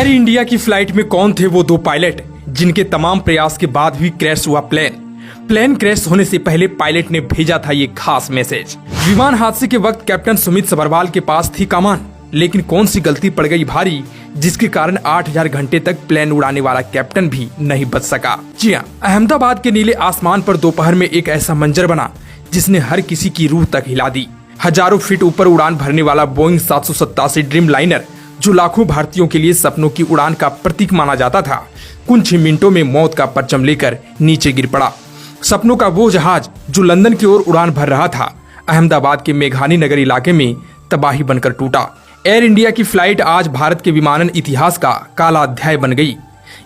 Air India की flight में कौन थे वो दो पायलट जिनके तमाम प्रयास के बाद भी क्रैश हुआ प्लेन क्रैश होने से पहले पायलट ने भेजा था ये खास मैसेज। विमान हादसे के वक्त कैप्टन सुमित सभरवाल के पास थी कमान, लेकिन कौन सी गलती पड़ गई भारी जिसके कारण 8000 घंटे तक प्लेन उड़ाने वाला कैप्टन भी नहीं बच सका। जी हां, अहमदाबाद के नीले आसमान पर दोपहर में एक ऐसा मंजर बना जिसने हर किसी की रूह तक हिला दी। हजारों फीट ऊपर उड़ान भरने वाला बोइंग 787 ड्रीम लाइनर, जो लाखों भारतीयों के लिए सपनों की उड़ान का प्रतीक माना जाता था, कुछ ही मिनटों में मौत का परचम लेकर नीचे गिर पड़ा। सपनों का वो जहाज जो लंदन की ओर उड़ान भर रहा था, अहमदाबाद के मेघानी नगर इलाके में तबाही बनकर टूटा। एयर इंडिया की फ्लाइट आज भारत के विमानन इतिहास का काला अध्याय बन गई।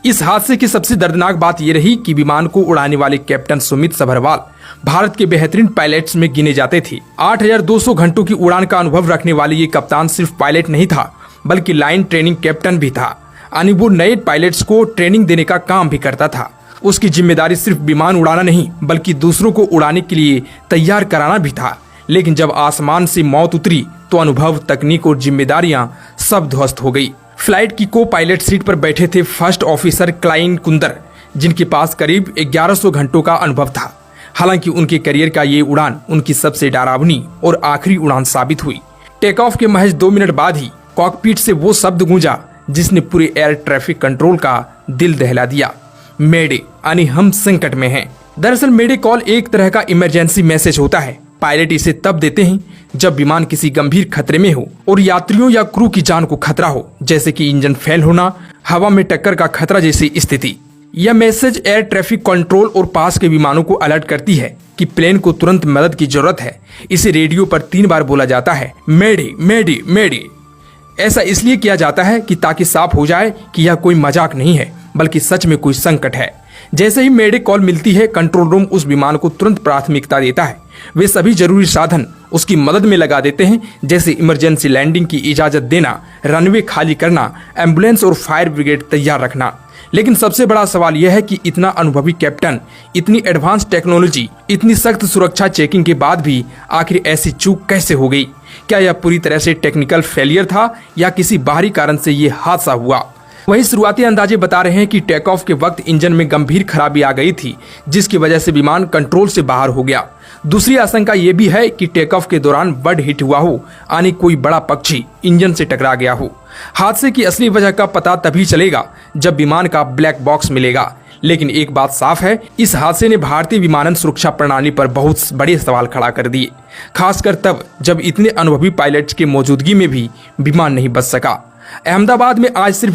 इस हादसे की सबसे दर्दनाक बात यह रही कि विमान को उड़ाने वाले कैप्टन सुमित सभरवाल भारत के बेहतरीन पायलट्स में गिने जाते थे। 8200 घंटों की उड़ान का अनुभव रखने वाले ये कप्तान सिर्फ पायलट नहीं था, बल्कि लाइन ट्रेनिंग कैप्टन भी था। यानी वो नए पायलट्स को ट्रेनिंग देने का काम भी करता था। उसकी जिम्मेदारी सिर्फ विमान उड़ाना नहीं, बल्कि दूसरों को उड़ाने के लिए तैयार कराना भी था। लेकिन जब आसमान से मौत उतरी तो अनुभव, तकनीक और जिम्मेदारियां सब ध्वस्त हो गई। फ्लाइट की को पायलट सीट पर बैठे थे फर्स्ट ऑफिसर क्लाइन कुंदर, जिनके पास करीब 1100 घंटों का अनुभव था। हालांकि उनके करियर का ये उड़ान उनकी सबसे डरावनी और आखिरी उड़ान साबित हुई। टेक ऑफ के महज 2 मिनट बाद ही कॉकपिट से वो शब्द गूंजा जिसने पूरे एयर ट्रैफिक कंट्रोल का दिल दहला दिया, मेडे, यानी हम संकट में हैं। दरअसल मेडे कॉल एक तरह का इमरजेंसी मैसेज होता है। पायलट इसे तब देते हैं जब विमान किसी गंभीर खतरे में हो और यात्रियों या क्रू की जान को खतरा हो, जैसे कि इंजन फेल होना, हवा में टक्कर का खतरा जैसी स्थिति। यह मैसेज एयर ट्रैफिक कंट्रोल और पास के विमानों को अलर्ट करती है कि प्लेन को तुरंत मदद की जरूरत है। इसे रेडियो पर 3 बार बोला जाता है, मेडे मेडे मेडे। ऐसा इसलिए किया जाता है कि ताकि साफ हो जाए कि यह कोई मजाक नहीं है, बल्कि सच में कोई संकट है। जैसे ही मेडे कॉल मिलती है, कंट्रोल रूम उस विमान को तुरंत प्राथमिकता देता है। वे सभी जरूरी साधन उसकी मदद में लगा देते हैं, जैसे इमरजेंसी लैंडिंग की इजाजत देना, रनवे खाली करना, एम्बुलेंस और फायर ब्रिगेड तैयार रखना। लेकिन सबसे बड़ा सवाल यह है कि इतना अनुभवी कैप्टन, इतनी एडवांस टेक्नोलॉजी, इतनी सख्त सुरक्षा चेकिंग के बाद भी आखिर ऐसी चूक कैसे हो गई? क्या यह पूरी तरह से टेक्निकल फेलियर था या किसी बाहरी कारण से ये हादसा हुआ? वही शुरुआती अंदाजे बता रहे हैं कि टेक ऑफ के वक्त इंजन में गंभीर खराबी आ गई थी, जिसकी वजह से विमान कंट्रोल से बाहर हो गया। दूसरी आशंका ये भी है कि टेक ऑफ के दौरान बर्ड हिट हुआ हो, यानी कोई बड़ा पक्षी इंजन से टकरा गया हो। हादसे की असली वजह का पता तभी चलेगा जब विमान का ब्लैक बॉक्स मिलेगा। लेकिन एक बात साफ है, इस हादसे ने भारतीय विमानन सुरक्षा प्रणाली पर बहुत बड़े सवाल खड़ा कर दिए, खासकर तब जब इतने अनुभवी पायलट्स के मौजूदगी में भी विमान नहीं बच सका। अहमदाबाद में आज सिर्फ